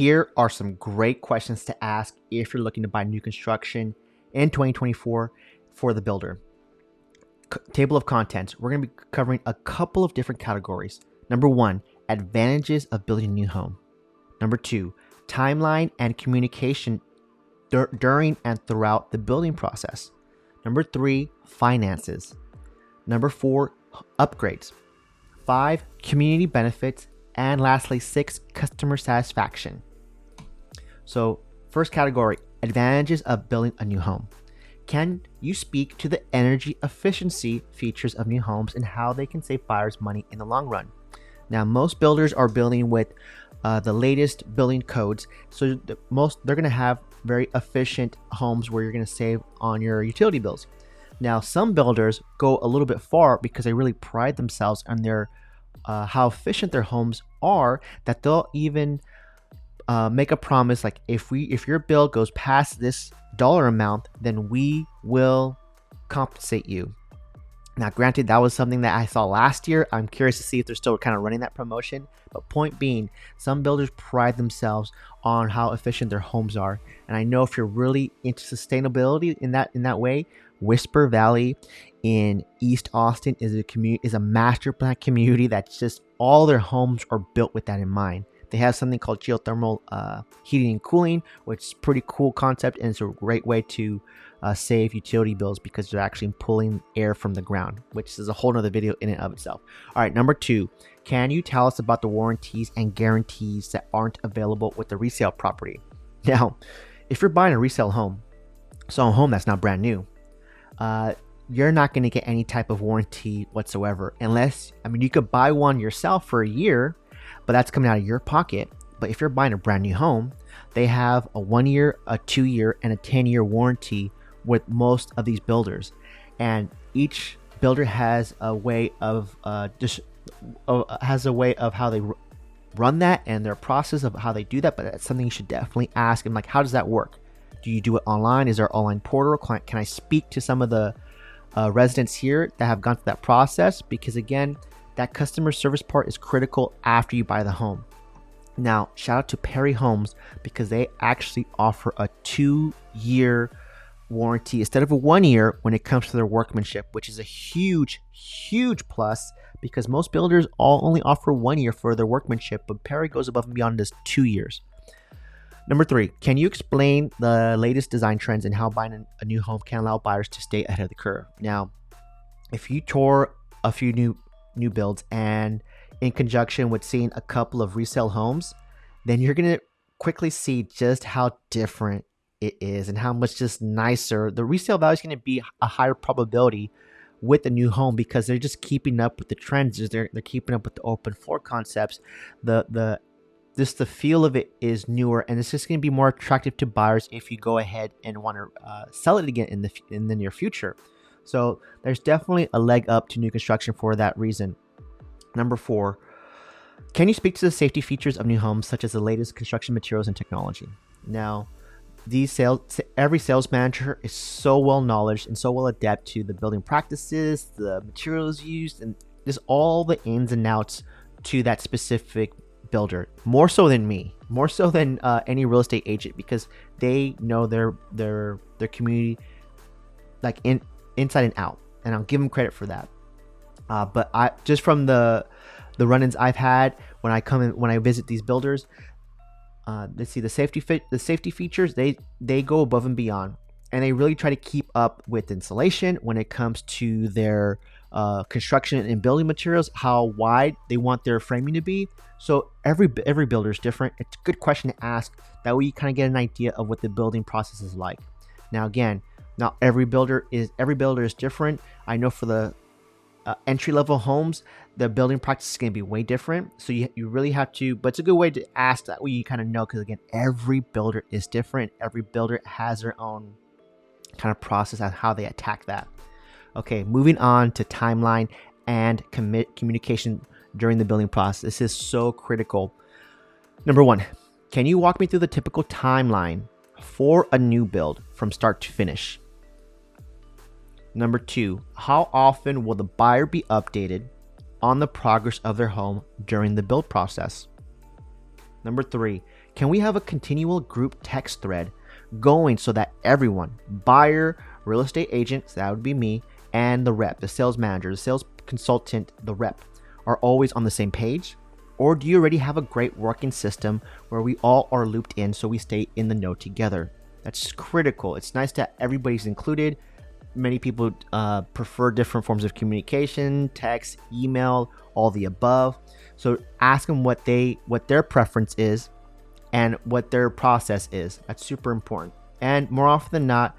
Here are some great questions to ask if you're looking to buy new construction in 2024 for the builder. Table of contents. We're going to be covering a couple of different categories. Number 1, advantages of building a new home. Number 2, timeline and communication during and throughout the building process. Number 3, finances. Number 4, upgrades. 5, community benefits. And lastly, 6, customer satisfaction. So first category, advantages of building a new home. Can you speak to the energy efficiency features of new homes and how they can save buyers money in the long run? Now, most builders are building with the latest building codes. So they're going to have very efficient homes where you're going to save on your utility bills. Now, some builders go a little bit far because they really pride themselves on their how efficient their homes are, that they'll even make a promise like if your bill goes past this dollar amount, then we will compensate you. Now, granted, that was something that I saw last year. I'm curious to see if they're still kind of running that promotion. But point being, some builders pride themselves on how efficient their homes are. And I know if you're really into sustainability in that way, Whisper Valley in East Austin is a master plan community that's just all their homes are built with that in mind. They have something called geothermal heating and cooling, which is a pretty cool concept, and it's a great way to save utility bills because they're actually pulling air from the ground, which is a whole nother video in and of itself. All right, number 2, can you tell us about the warranties and guarantees that aren't available with the resale property? Now, if you're buying a resale home, so a home that's not brand new, you're not going to get any type of warranty whatsoever unless, you could buy one yourself for a year, but that's coming out of your pocket. But if you're buying a brand new home, they have a 1 year, a 2 year, and a 10-year warranty with most of these builders. And each builder has a way of how they run that and their process of how they do that. But that's something you should definitely ask. And how does that work? Do you do it online? Is there an online portal? Can I speak to some of the residents here that have gone through that process? Because again, that customer service part is critical after you buy the home. Now, shout out to Perry Homes because they actually offer a 2-year warranty instead of a 1 year when it comes to their workmanship, which is a huge plus because most builders only offer 1 year for their workmanship, but Perry goes above and beyond this 2 years. Number 3, can you explain the latest design trends and how buying a new home can allow buyers to stay ahead of the curve? Now, if you tour a few new builds and in conjunction with seeing a couple of resale homes, then you're going to quickly see just how different it is and how much just nicer. The resale value is going to be a higher probability with the new home because they're just keeping up with the trends. They're keeping up with the open floor concepts. The feel of it is newer, and it's just going to be more attractive to buyers if you go ahead and want to sell it again in the near future. So there's definitely a leg up to new construction for that reason. Number 4, can you speak to the safety features of new homes, such as the latest construction materials and technology? Now, every sales manager is so well knowledge and so well adept to the building practices, the materials used, and just all the ins and outs to that specific builder, more so than me, more so than any real estate agent, because they know their community inside and out, and I'll give them credit for that. But I just from the run-ins I've had when I visit these builders, let's see, the safety features, they go above and beyond, and they really try to keep up with insulation when it comes to their construction and building materials, how wide they want their framing to be. So every builder is different. It's a good question to ask. That way you kind of get an idea of what the building process is like. Now again, not every builder is different. I know for the entry-level homes, the building practice is going to be way different. So you really have to, but it's a good way to ask. That way you kind of know, because again, every builder is different. Every builder has their own kind of process on how they attack that. Okay, moving on to timeline and communication during the building process. This is so critical. Number 1, can you walk me through the typical timeline for a new build from start to finish? Number 2, how often will the buyer be updated on the progress of their home during the build process? Number 3, Can we have a continual group text thread going so that everyone, buyer, real estate agent, so that would be me, and the rep, the sales manager, the sales consultant, the rep, are always on the same page? Or do you already have a great working system where we all are looped in so we stay in the know together? That's critical. It's nice that everybody's included. Many people prefer different forms of communication, text, email, all the above. So ask them what their preference is and what their process is. That's super important. And more often than not,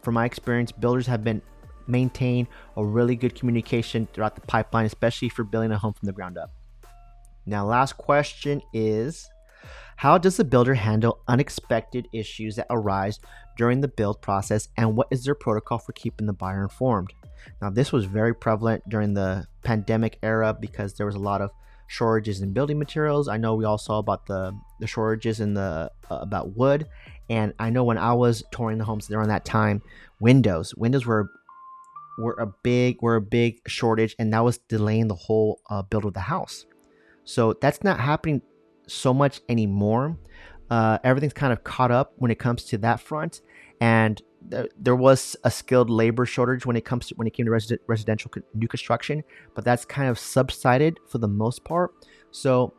from my experience, builders have been maintain a really good communication throughout the pipeline, especially if you're building a home from the ground up. Now, last question is, how does the builder handle unexpected issues that arise during the build process, and what is their protocol for keeping the buyer informed? Now, this was very prevalent during the pandemic era because there was a lot of shortages in building materials. I know we all saw about the shortages in about wood, and I know when I was touring the homes during that time, windows were a big shortage, and that was delaying the whole build of the house. So that's not happening so much anymore. Everything's kind of caught up when it comes to that front, and there was a skilled labor shortage when it came to residential new construction, but that's kind of subsided for the most part. So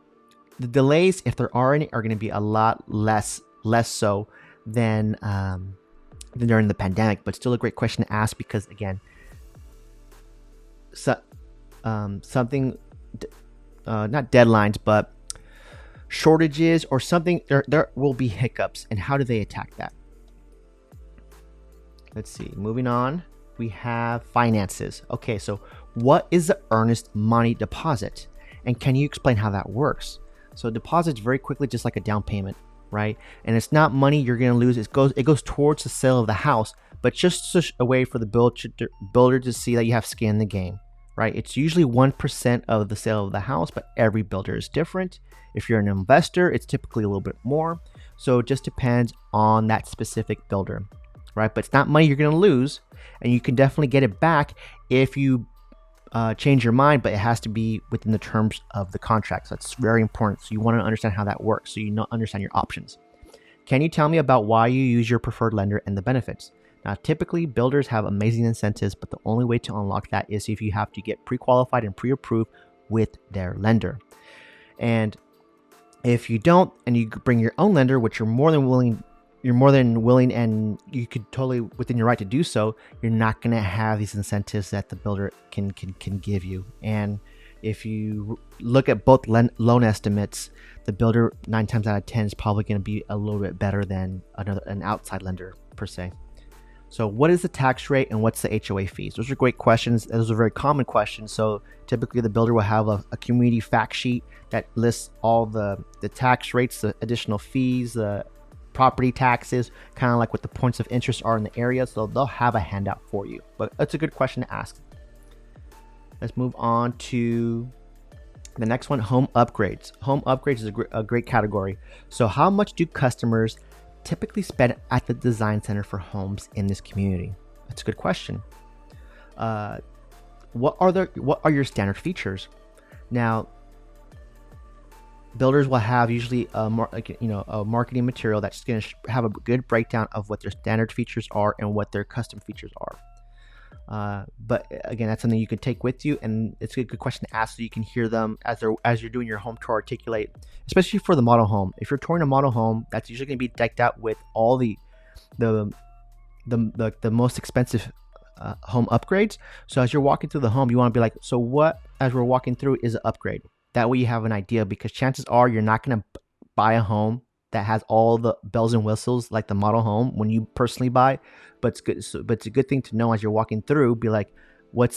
the delays, if there are any, are going to be a lot less so than during the pandemic. But still a great question to ask because, again, something not deadlines, but shortages or something, there will be hiccups, and how do they attack that? Let's see, moving on, we have finances. Okay, so what is the earnest money deposit, and can you explain how that works? So deposit's very quickly just like a down payment, right? And it's not money you're going to lose. It goes towards the sale of the house, but just a way for the builder to see that you have skin in the game, right? It's usually 1% of the sale of the house, but every builder is different. If you're an investor, it's typically a little bit more. So it just depends on that specific builder, right? But it's not money you're going to lose, and you can definitely get it back if you change your mind, but it has to be within the terms of the contract. So that's very important. So you want to understand how that works, so you understand your options. Can you tell me about why you use your preferred lender and the benefits? Now, typically builders have amazing incentives, but the only way to unlock that is if you have to get pre-qualified and pre-approved with their lender. And if you don't, and you bring your own lender, which you're more than willing, and you could totally within your right to do so, you're not going to have these incentives that the builder can give you. And if you look at both loan estimates, the builder 9 times out of 10 is probably going to be a little bit better than an outside lender per se. So what is the tax rate and what's the HOA fees? Those are great questions. Those are very common questions. So typically the builder will have a community fact sheet that lists all the tax rates, the additional fees, the property taxes, kind of like what the points of interest are in the area. So they'll have a handout for you, but that's a good question to ask. Let's move on to the next one, home upgrades. Home upgrades is a great category. So how much do customers typically spend at the design center for homes in this community? That's a good question. What are your standard features? Now, builders will have usually a marketing material that's going to have a good breakdown of what their standard features are and what their custom features are. But again, that's something you can take with you, and it's a good question to ask so you can hear them as you're doing your home tour articulate, especially for the model home. If you're touring a model home, that's usually going to be decked out with all the most expensive home upgrades. So as you're walking through the home, you want to be like, so what, as we're walking through, is an upgrade? That way you have an idea, because chances are you're not going to buy a home that has all the bells and whistles like the model home when you personally buy, but it's good. But it's a good thing to know as you're walking through. Be like,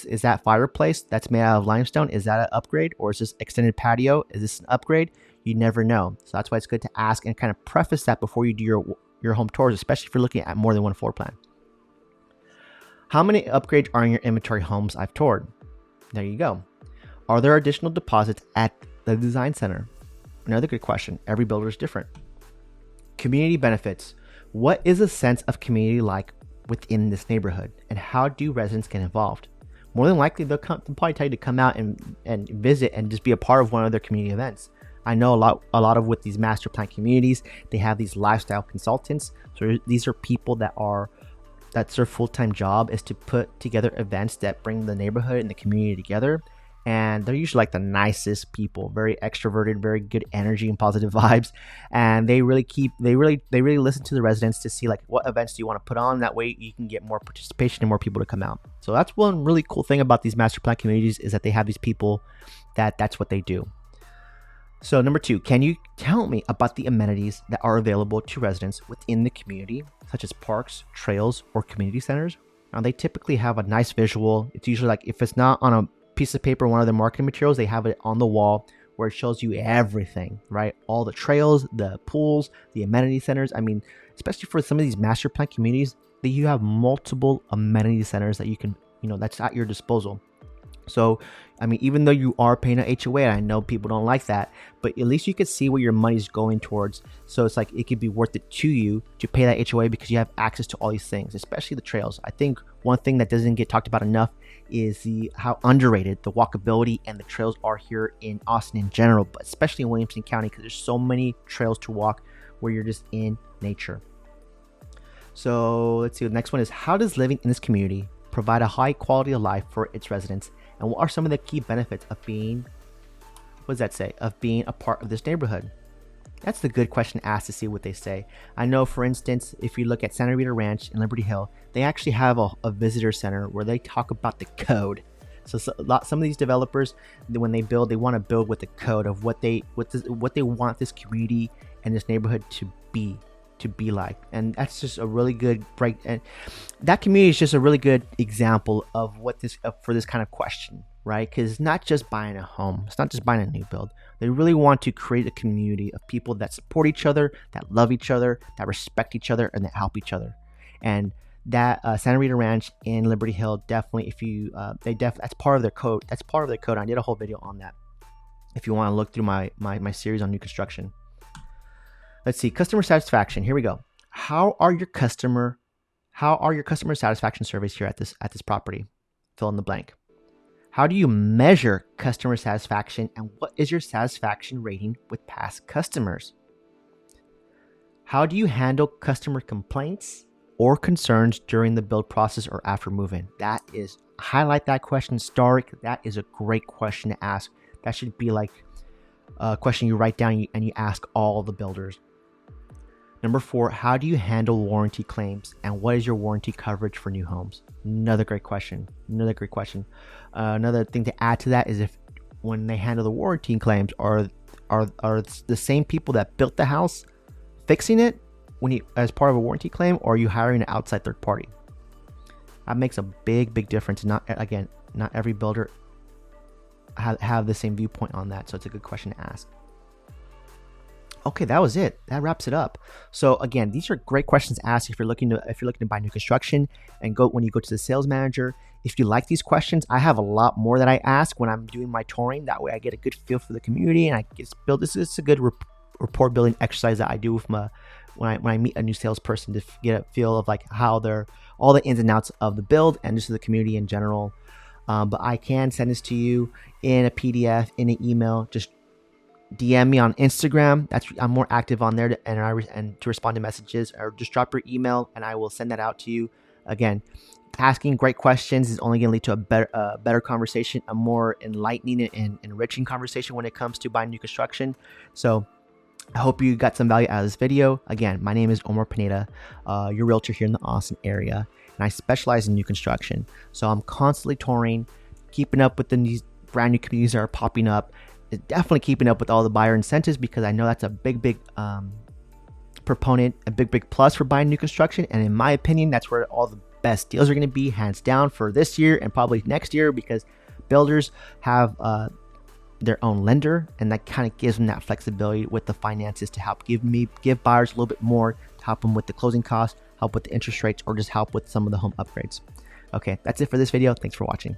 is that fireplace that's made out of limestone? Is that an upgrade, or is this extended patio? Is this an upgrade? You never know. So that's why it's good to ask and kind of preface that before you do your home tours, especially if you're looking at more than one floor plan. How many upgrades are in your inventory homes I've toured? There you go. Are there additional deposits at the design center? Another good question. Every builder is different. Community benefits. What is a sense of community like within this neighborhood, and how do residents get involved? More than likely, they'll probably tell you to come out and visit and just be a part of one of their community events. I know a lot of with these master plan communities, they have these lifestyle consultants. So these are people that's their full-time job is to put together events that bring the neighborhood and the community together. And they're usually like the nicest people, very extroverted, very good energy and positive vibes. And they really listen to the residents to see like what events do you want to put on. That way you can get more participation and more people to come out. So that's one really cool thing about these master plan communities, is that they have these people that's what they do. So number 2, can you tell me about the amenities that are available to residents within the community, such as parks, trails, or community centers? Now, they typically have a nice visual. It's usually like, if it's not on a piece of paper, one of their marketing materials, they have it on the wall where it shows you everything, right? All the trails, the pools, the amenity centers. I mean, especially for some of these master plan communities, that you have multiple amenity centers that you can, that's at your disposal. So, I mean, even though you are paying an HOA, and I know people don't like that, but at least you can see where your money's going towards. So it's like, it could be worth it to you to pay that HOA because you have access to all these things, especially the trails. I think one thing that doesn't get talked about enough is how underrated the walkability and the trails are here in Austin in general, but especially in Williamson County, because there's so many trails to walk where you're just in nature. So let's see. The next one is, how does living in this community provide a high quality of life for its residents? And what are some of the key benefits of being, of being a part of this neighborhood? That's the good question to ask to see what they say. I know, for instance, if you look at Santa Rita Ranch in Liberty Hill, they actually have a visitor center where they talk about the code. So some of these developers, when they build, they want to build with the code of what they want this community and this neighborhood to be like. And that's just a really good break, and that community is just a really good example of what this for this kind of question, right? Because it's not just buying a home, it's not just buying a new build. They really want to create a community of people that support each other, that love each other, that respect each other, and that help each other. And that Santa Rita Ranch in Liberty Hill, definitely, if you that's part of their code. That's part of their code. I did a whole video on that if you want to look through my series on new construction. Let's see, customer satisfaction. Here we go. How are your customer satisfaction surveys here at this property? Fill in the blank. How do you measure customer satisfaction, and what is your satisfaction rating with past customers? How do you handle customer complaints or concerns during the build process or after move-in? Highlight that question, star it. That is a great question to ask. That should be like a question you write down and you ask all the builders. Number 4, how do you handle warranty claims, and what is your warranty coverage for new homes? Another great question. Another thing to add to that is, if when they handle the warranty claims, are the same people that built the house fixing it as part of a warranty claim, or are you hiring an outside third party? That makes a big difference. Not every builder have the same viewpoint on that, so it's a good question to ask. Okay, that was it. That wraps it up. So again, these are great questions to ask if you're looking to buy new construction, and when you go to the sales manager. If you like these questions, I have a lot more that I ask when I'm doing my touring. That way I get a good feel for the community, and I get build. This is a good rapport building exercise that I do with when I meet a new salesperson, to get a feel of like how they're all the ins and outs of the build and just the community in general. But I can send this to you in a PDF, in an email. Just DM me on Instagram. I'm more active on there, and to respond to messages, or just drop your email and I will send that out to you. Again, asking great questions is only going to lead to a better conversation, a more enlightening and enriching conversation when it comes to buying new construction. So I hope you got some value out of this video. Again, my name is Omar Pineda, your realtor here in the Austin area, and I specialize in new construction. So I'm constantly touring, keeping up with these brand new communities that are popping up. Definitely keeping up with all the buyer incentives, because I know that's a big proponent, a big plus for buying new construction. And in my opinion, that's where all the best deals are going to be, hands down, for this year and probably next year, because builders have their own lender, and that kind of gives them that flexibility with the finances to help give buyers a little bit more, to help them with the closing costs, help with the interest rates, or just help with some of the home upgrades. Okay, that's it for this video. Thanks for watching.